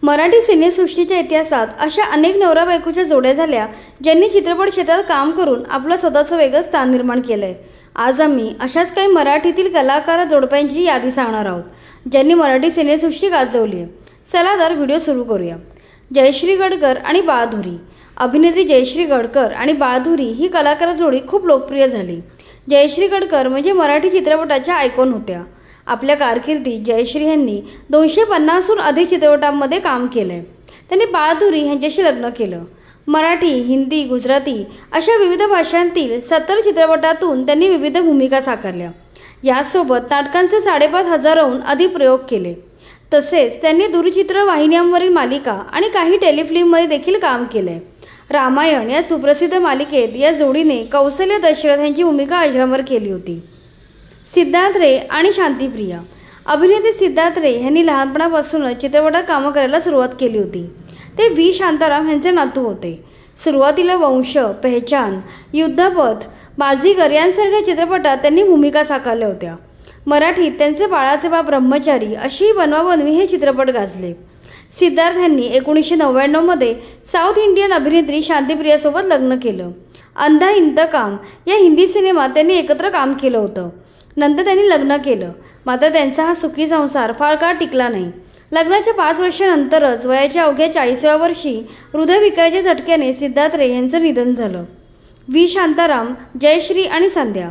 मराठी सिनेसृष्टीच्या इतिहासात अशा अनेक नवरा बायकोच्या जोड्या झाल्या ज्यांनी चित्रपट क्षेत्रात काम करून आपलं स्वतःचं वेगळं स्थान निर्माण केलंय। आज आम्ही अशाच काही मराठीतील कलाकार जोडप्यांची यादी सांगणार आहोत ज्यांनी मराठी सिनेसृष्टी गाजवली आहे। चला तर व्हिडिओ सुरू करूया। जयश्री गडकर आणि बाळधुरी। अभिनेत्री जयश्री गडकर आणि बाळधुरी ही कलाकार जोडी खूप लोकप्रिय झाली। जयश्री गडकर म्हणजे मराठी चित्रपटाच्या आयकॉन होत्या। आपल्या कारकिर्दीत जयश्री यांनी 250हून अधिक चित्रपटांमध्ये काम केले। त्यांनी बाळधुरी यांच्याशी लग्न केलं। मराठी, हिंदी, गुजराती अशा विविध भाषांतील 70 चित्रपटातून त्यांनी विविध भूमिका साकारल्या। यासोबत नाटकांचे 5,500हून अधिक प्रयोग केले। तसेच त्यांनी दूरचित्र वाहिन्यांवरील मालिका आणि काही टेलिफिल्ममध्ये देखील काम केले। रामायण या सुप्रसिद्ध मालिकेत या जोडीने कौसल्य दशरथ यांची भूमिका अजरामर केली होती। सिद्धार्थ रे आणि शांतिप्रिया। अभिनेते सिद्धार्थ रे यांनी लहानपणापासूनच चित्रपटात काम करायला सुरुवात केली होती। ते व्ही शांताराम यांचे नातू होते। सुरुवातीला वंश, पहचान, युद्धपथ, बाजीगर यांसारख्या चित्रपटात त्यांनी भूमिका साकारल्या होत्या। मराठीत त्यांचे बाळाचे बाप ब्रह्मचारी अशी बनवाबनवी हे चित्रपट गाजले। सिद्धार्थ यांनी 1999 मध्ये साऊथ इंडियन अभिनेत्री शांतिप्रियासोबत लग्न केलं। अंधा इंतकाम या हिंदी सिनेमात त्यांनी एकत्र काम केलं होतं। नंतर त्यांनी लग्न केलं, मात्र त्यांचा हा सुखी संसार फार काळ टिकला नाही। लग्नाच्या 5 वर्षांनंतरच वयाच्या अवघ्या 40व्या वर्षी हृदयविकाराच्या झटक्याने सिद्धार्थ रे यांचं निधन झालं। व्ही शांताराम, जयश्री आणि संध्या।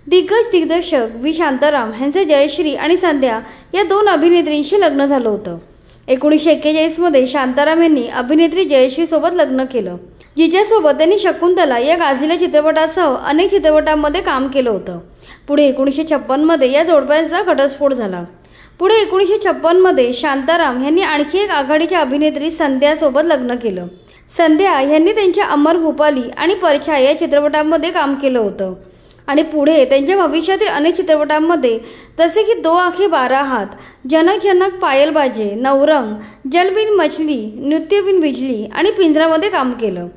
दिग्गज दिग्दर्शक व्ही शांताराम यांचे जयश्री आणि संध्या या 2 अभिनेत्रींशी लग्न झालं होतं। 1941 मध्ये शांताराम यांनी अभिनेत्री जयश्री सोबत लग्न केलं, जिच्यासोबत त्यांनी शकुंतला या गाजलेल्या चित्रपटासह अनेक चित्रपटांमध्ये काम केलं होतं। पुढे 1956 मध्ये या जोडप्यांचा घटस्फोट झाला। पुढे 1956 मध्ये शांताराम यांनी आणखी एक आघाडीच्या अभिनेत्री संध्यासोबत लग्न केलं। संध्या यांनी त्यांच्या अमर भूपाली आणि परछाई या चित्रपटांमध्ये काम केलं होतं आणि पुढे त्यांच्या भविष्यातील अनेक चित्रपटांमध्ये जसे की 2 आंखें 12 हात, जनक जनक पायल बाजे, नवरंग, जल बिन मछली, नृत्य बिन बिजली आणि पिंजरामध्ये काम केलं।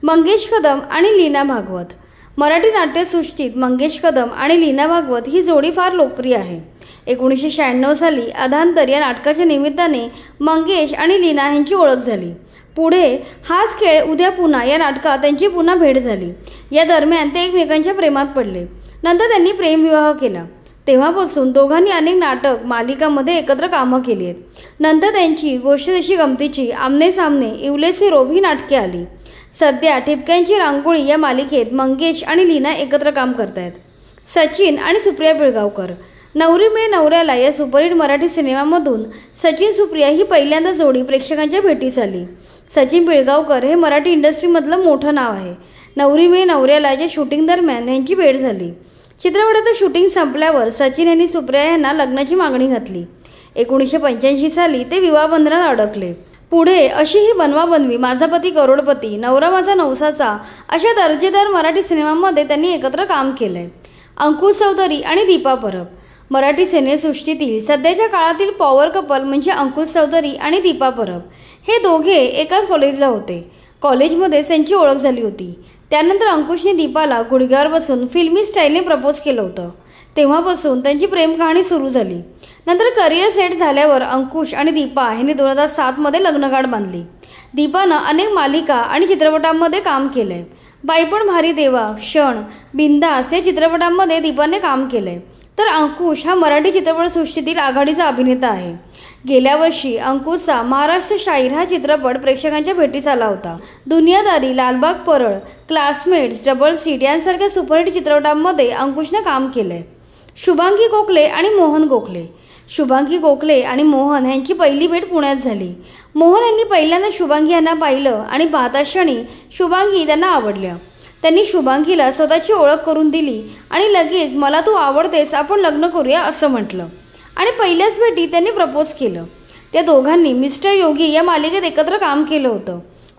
मंगेश कदम आणि लीना भागवत। मराठी नाट्यसृष्टीत मंगेश कदम आणि लीना भागवत ही जोडी फार लोकप्रिय आहे। 1996 साली अधांतर या नाटकाच्या निमित्ताने मंगेश आणि लीना यांची ओळख झाली। पुढे हाच खेळ उद्या पुन्हा या नाटकात त्यांची पुन्हा भेट झाली। या दरम्यान ते एकमेकांच्या प्रेमात पडले। नंतर त्यांनी प्रेमविवाह केला। तेव्हापासून दोघांनी अनेक नाटक, मालिकांमध्ये एकत्र कामं केली आहेत। नंतर त्यांची गोष्ट जशी गमतीची, आमने सामने, इवलेसे रोब ही नाटके आली। सध्या ठिपक्यांची रांगोळी या मालिकेत मंगेश आणि लीना एकत्र काम करतायत। सचिन आणि सुप्रिया पिळगावकर। नवरी मिळे नवऱ्याला या सुपरहिट मराठी सिनेमामधून सचिन सुप्रिया ही पहिल्यांदा जोडी प्रेक्षकांच्या भेटीस आली। सचिन पिळगावकर हे मराठी इंडस्ट्रीमधलं मोठं नाव आहे। नवरी मिळे नवऱ्याला च्या शूटिंग दरम्यान त्यांची भेट झाली। चित्रपटाचं शूटिंग संपल्यावर सचिन यांनी सुप्रिया यांना लग्नाची मागणी घातली। 1985 साली ते विवाहबंधनात अडकले। पुढे अशी ही बनवाबनवी, माझा पती करोडपती, नवरा माझा नवसाचा अशा दर्जेदार मराठी सिनेमांमध्ये त्यांनी एकत्र काम केलंय। अंकुश चौधरी आणि दीपा परब। मराठी सिनेसृष्टीतील सध्याच्या काळातील पॉवर कपल म्हणजे अंकुश चौधरी आणि दीपा परब। हे दोघे एकाच कॉलेजला होते। कॉलेजमध्ये त्यांची ओळख झाली होती। त्यानंतर अंकुशने दीपाला गुडघ्यावर बसून फिल्मी स्टाईलने प्रपोज केलं होतं। तेव्हापासून त्यांची प्रेम कहाणी सुरू झाली। नंतर करिअर सेट झाल्यावर अंकुश आणि दीपा यांनी 2007 मध्ये लग्नगाठ बांधली। दीपानं अनेक मालिका आणि चित्रपटांमध्ये काम केलंय। बाईपण भारी देवा, क्षण, बिंदास या चित्रपटांमध्ये दीपाने काम केलंय। तर अंकुश हा मराठी चित्रपटसृष्टीतील आघाडीचा अभिनेता आहे। गेल्या वर्षी अंकुशचा महाराष्ट्र शाहीर हा चित्रपट प्रेक्षकांच्या भेटीस आला होता। Duniyadari, Lalbaug Parel, classmates, double seat यांसारख्या सुपरहिट चित्रपटांमध्ये अंकुशने काम केलंय। शुभांगी गोखले आणि मोहन गोखले। शुभांगी गोखले आणि मोहन यांची पहिली भेट पुण्यात झाली। मोहन यांनी पहिल्यांदा शुभांगी यांना पाहिलं आणि पाहताक्षणी शुभांगी त्यांना आवडल्या। त्यांनी शुभांगीला स्वतःची ओळख करून दिली आणि लगेच मला तू आवडतेस, आपण लग्न करूया असं म्हटलं आणि पहिल्याच भेटीत त्यांनी प्रपोज केलं। त्या दोघांनी मिस्टर योगी या मालिकेत एकत्र काम केलं होतं।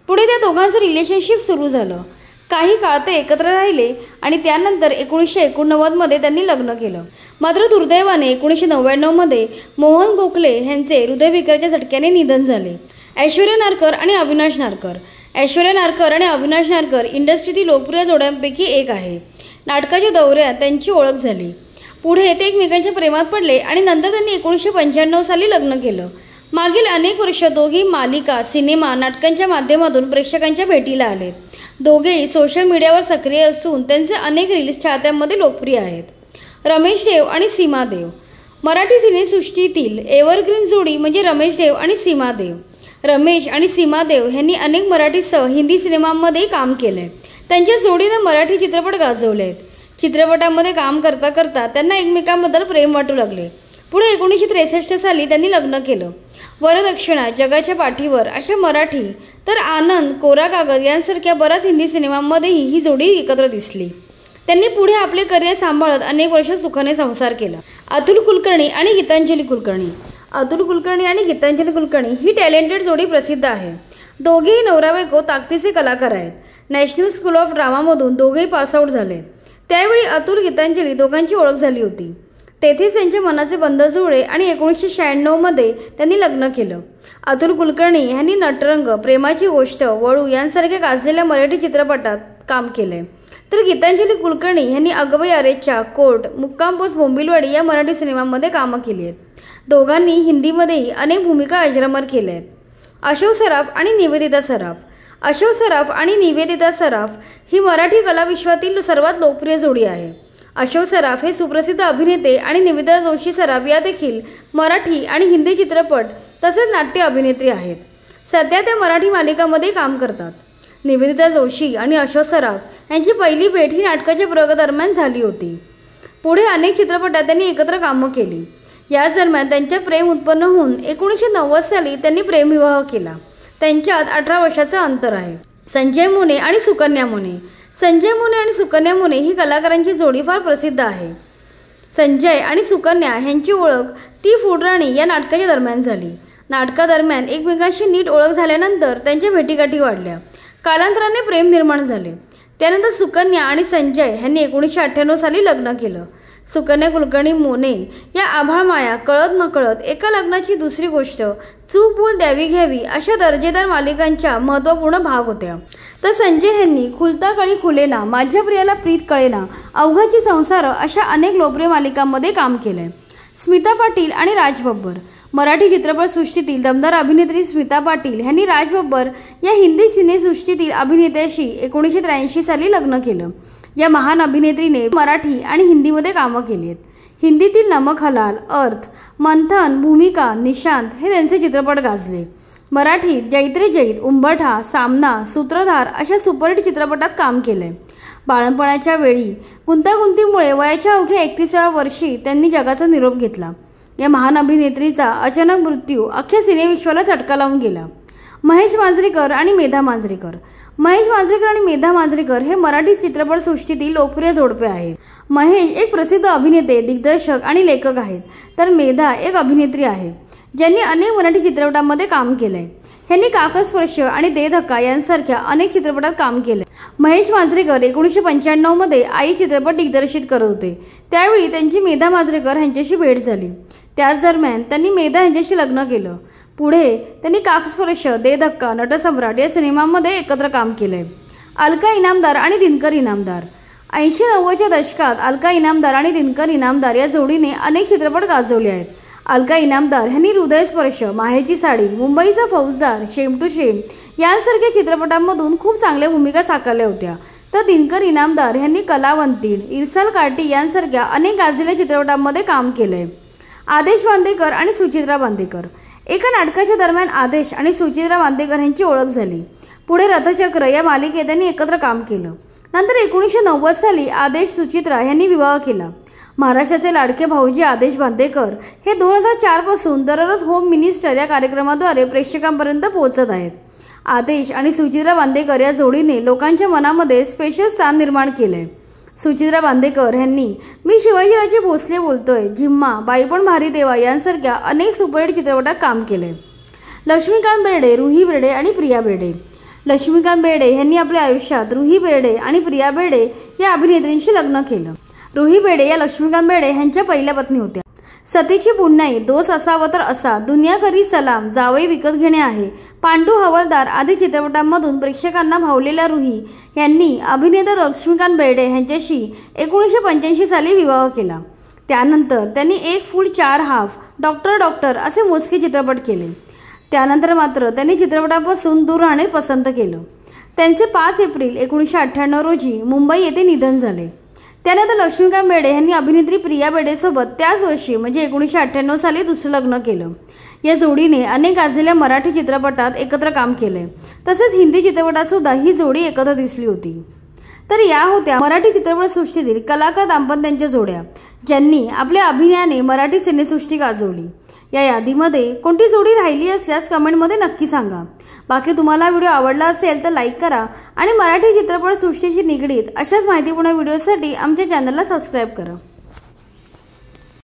पुढे त्या दोघांचं रिलेशनशिप सुरू झालं। काही काळ ते एकत्र राहिले आणि त्यानंतर 1989 मध्ये त्यांनी लग्न केलं। मात्र दुर्दैवाने 1999 मध्ये मोहन गोखले यांचे हृदयविकाराच्या झटक्याने निधन झाले। ऐश्वर्या नारकर आणि अविनाश नारकर। ऐश्वर्या नारकर आणि अविनाश नारकर इंडस्ट्रीतील लोकप्रिय जोड्यांपैकी एक आहे। नाटकाच्या दौऱ्यात त्यांची ओळख झाली। पुढे ते एकमेकांच्या प्रेमात पडले आणि नंतर त्यांनी 1995 साली लग्न केलं। मागील अनेक वर्ष दोघेही मालिका, सिनेमा, नाटकांच्या माध्यमातून प्रेक्षकांच्या भेटीला आले। दोघेही सोशल मीडियावर सक्रिय असून त्यांचे अनेक रील्स चाहत्यांमध्ये लोकप्रिय आहेत। रमेश देव आणि सीमा देव मराठी सिनेसृष्टीतील एव्हरग्रीन जोडी म्हणजे रमेश देव आणि सीमा देव। रमेश आणि सीमा देव यांनी अनेक मराठीसह हिंदी सिनेमांमध्ये काम केले। त्यांच्या जोडीने मराठी चित्रपट गाजवले आहेत। चित्रपटामध्ये काम करता करता त्यांना एकमेकांबद्दल प्रेम वाटू लागले। पुढे 1963 साली त्यांनी लग्न केलं। वरदक्षिणा, जगाच्या पाठीवर अशा मराठी तर आनंद, कोरा कागद यांसारख्या बऱ्याच हिंदी सिनेमांमध्येही ही जोडी एकत्र दिसली। त्यांनी पुढे आपले करिअर सांभाळत अनेक वर्ष सुखाने संसार केला। अतुल कुलकर्णी आणि गीतांजली कुलकर्णी ही टॅलेंटेड जोडी प्रसिद्ध आहे। दोघेही नवरा बायको ताकदीचे कलाकार आहेत। नॅशनल स्कूल ऑफ ड्रामामधून दोघेही पासआउट झाले। त्यावेळी अतुल, गीतांजली दोघांची ओळख झाली होती। तेथेच त्यांचे मनाचे बंध जुळले आणि 1996 मध्ये त्यांनी लग्न केलं। अतुल कुलकर्णी यांनी नटरंग, प्रेमाची गोष्ट, वळू यांसारख्या गाजलेल्या मराठी चित्रपटात काम केले। तर गीतांजली कुलकर्णी यांनी अगबाई अरेच्चा, कोर्ट, मुक्काम पोस्ट बोंबिलवाडी या मराठी सिनेमांमध्ये कामं केली आहेत। दोघांनी हिंदीमध्येही अनेक भूमिका अजरामर केल्या आहेत। अशोक सराफ आणि निवेदिता सराफ ही मराठी कलाविश्वातील सर्वात लोकप्रिय जोडी आहे। अशोक सराफ हे सुप्रसिद्ध अभिनेते आणि निवेदिता जोशी सराफ या देखील मराठी आणि हिंदी चित्रपट तसेच नाट्य अभिनेत्री आहेत। सध्या त्या मराठी मालिकांमध्ये काम करतात। निवेदिता जोशी आणि अशोक सराफ यांची पहिली भेट ही नाटकाच्या प्रयोगादरम्यान झाली होती। पुढे अनेक चित्रपटात त्यांनी एकत्र कामं केली। याच दरम्यान त्यांच्यात प्रेम उत्पन्न होऊन 1990 साली त्यांनी प्रेमविवाह केला। त्यांच्यात 18 वर्षाचं अंतर आहे। संजय मोने आणि सुकन्या मोने ही कलाकारांची जोडी फार प्रसिद्ध आहे। संजय आणि सुकन्या यांची ओळख ती फुलराणी या नाटकाच्या दरम्यान झाली। नाटकादरम्यान एकमेकांशी नीट ओळख झाल्यानंतर त्यांच्या भेटीगाठी वाढल्या। कालांतराने प्रेम निर्माण झाले। त्यानंतर सुकन्या आणि संजय यांनी 1998 साली लग्न केलं। सुकन्या कुलकर्णी मोने या आभाळमाया, कळत नकळत, एका लग्नाची दुसरी गोष्ट, चूक भूल द्यावी घ्यावी अशा दर्जेदार मालिकांच्या महत्त्वपूर्ण भाग होत्या। तर संजय यांनी खुलता कळी खुलेना, माझ्या प्रियाला प्रीत कळेना, अवघाची संसार अशा अनेक लोकप्रिय मालिकांमध्ये काम केले। स्मिता पाटील आणि राज बब्बर मराठी चित्रपटसृष्टीतील दमदार अभिनेत्री स्मिता पाटील यांनी राज बब्बर या हिंदी सिनेसृष्टीतील अभिनेत्याशी 1983 साली लग्न केलं। या महान अभिनेत्रीने मराठी आणि हिंदीमध्ये कामं केली आहेत। हिंदीतील नमक हलाल, अर्थ, मंथन, भूमिका, निशांत हे त्यांचे चित्रपट गाजले। मराठीत जैत्रे जैत, उंबरठा, सामना, सूत्रधार अशा सुपरहिट चित्रपटात काम केले। बाळंपणाच्या वेळी गुंतागुंतीमुळे वयाच्या अवघ्या 31व्या वर्षी त्यांनी जगाचा निरोप घेतला। या महान अभिनेत्रीचा अचानक मृत्यू अख्ख्या सिनेविश्वाला चटका लावून गेला। महेश मांजरेकर आणि मेधा मांजरेकर हे मराठी चित्रपटसृष्टीतील लोकप्रिय जोडपे आहेत। महेश एक प्रसिद्ध अभिनेते, दिग्दर्शक आणि लेखक आहेत, तर मेधा एक अभिनेत्री आहे ज्यांनी अनेक मराठी चित्रपटांमध्ये काम केलंय। यांनी काकस्पर्श आणि दे धक्का यांसारख्या अनेक चित्रपटात काम केले। महेश मांजरेकर 1995 मध्ये आई चित्रपट दिग्दर्शित करत होते। त्यावेळी त्यांची मेधा मांजरेकर यांच्याशी भेट झाली। त्याच दरम्यान त्यांनी मेधा यांच्याशी लग्न केलं। पुढे त्यांनी काकस्पर्श, दे धक्का, नटसम्राट या सिनेमांमध्ये एकत्र काम केले। अलका इनामदार आणि दिनकर इनामदार 80-90च्या दशकात अलका इनामदार आणि दिनकर इनामदार या जोडीने अनेक चित्रपट गाजवले आहेत। अलका इनामदार यांनी हृदयस्पर्श, माहेरची साडी, मुंबईचा फौजदार, शेम टू शेम यांसारख्या चित्रपटांमधून खूप चांगल्या भूमिका साकारल्या होत्या। तर दिनकर इनामदार यांनी कलावंतीण, इरसाल कार्टी यांसारख्या अनेक गाजलेल्या चित्रपटांमध्ये काम केले। आदेश बांदेकर आणि सुचित्रा बांदेकर एका नाटकाच्या दरम्यान आदेश आणि सुचित्रा बांदेकर यांची ओळख झाली। पुढे रथचक्र या मालिकेत त्यांनी एकत्र काम केलं। नंतर 1990 साली आदेश सुचित्रा यांनी विवाह केला। महाराष्ट्राचे लाडके भाऊजी आदेश बांदेकर हे 2004 पासून दररोज होम मिनिस्टर या कार्यक्रमाद्वारे प्रेक्षकांपर्यंत पोहोचत आहेत। आदेश आणि सुचित्रा बांदेकर या जोडीने लोकांच्या मनामध्ये स्पेशल स्थान निर्माण केले। सुचित्रा बांदेकर यांनी मी शिवाजीराजे भोसले बोलतोय, झिम्मा, बाई पण भारी देवा यांसारख्या अनेक सुपरहिट चित्रपटात काम केले। लक्ष्मीकांत बेर्डे, रुही बेर्डे आणि प्रिया बेर्डे लक्ष्मीकांत बेर्डे यांनी आपल्या आयुष्यात रुही बेर्डे आणि प्रिया बेर्डे या अभिनेत्रींशी लग्न केलं। रुही बेर्डे या लक्ष्मीकांत बेर्डे यांच्या पहिल्या पत्नी होत्या। सतीची पुण्याई, दोष असावा तर असा, दुनिया करी सलाम, जावई विकत घेणे आहे, पांडू हवालदार आदी चित्रपटांमधून प्रेक्षकांना भावलेल्या रुही यांनी अभिनेता लक्ष्मीकांत बेर्डे यांच्याशी 1985 साली विवाह केला। त्यानंतर त्यांनी एक फूल चार हाफ, डॉक्टर असे मोजके चित्रपट केले। त्यानंतर मात्र त्यांनी चित्रपटापासून दूर राहणे पसंत केलं। त्यांचे 5 एप्रिल 1998 रोजी मुंबई येथे निधन झाले। त्यानंतर लक्ष्मीकांत बेर्डे यांनी अभिनेत्री प्रिया बेर्डेसोबत त्याच वर्षी म्हणजे 1998 साली दुसरं लग्न केलं। या जोडीने अनेक गाजलेल्या मराठी चित्रपटात एकत्र काम केले। तसेच हिंदी चित्रपटात सुद्धा ही जोडी एकत्र दिसली होती। तर या होत्या मराठी चित्रपटसृष्टीतील कलाकार दाम्पत्यांच्या जोड्या, ज्यांनी आपल्या अभिनयाने मराठी सिनेसृष्टी गाजवली। या यादीमध्ये कोणती जोडी राहिली असल्यास कमेंटमध्ये नक्की सांगा। बाकी तुम्हाला व्हिडिओ आवडला असेल तर लाईक करा आणि मराठी चित्रपटसृष्टीशी निगडीत अशाच माहितीपूर्ण व्हिडिओसाठी आमच्या चॅनलला सबस्क्राईब करा।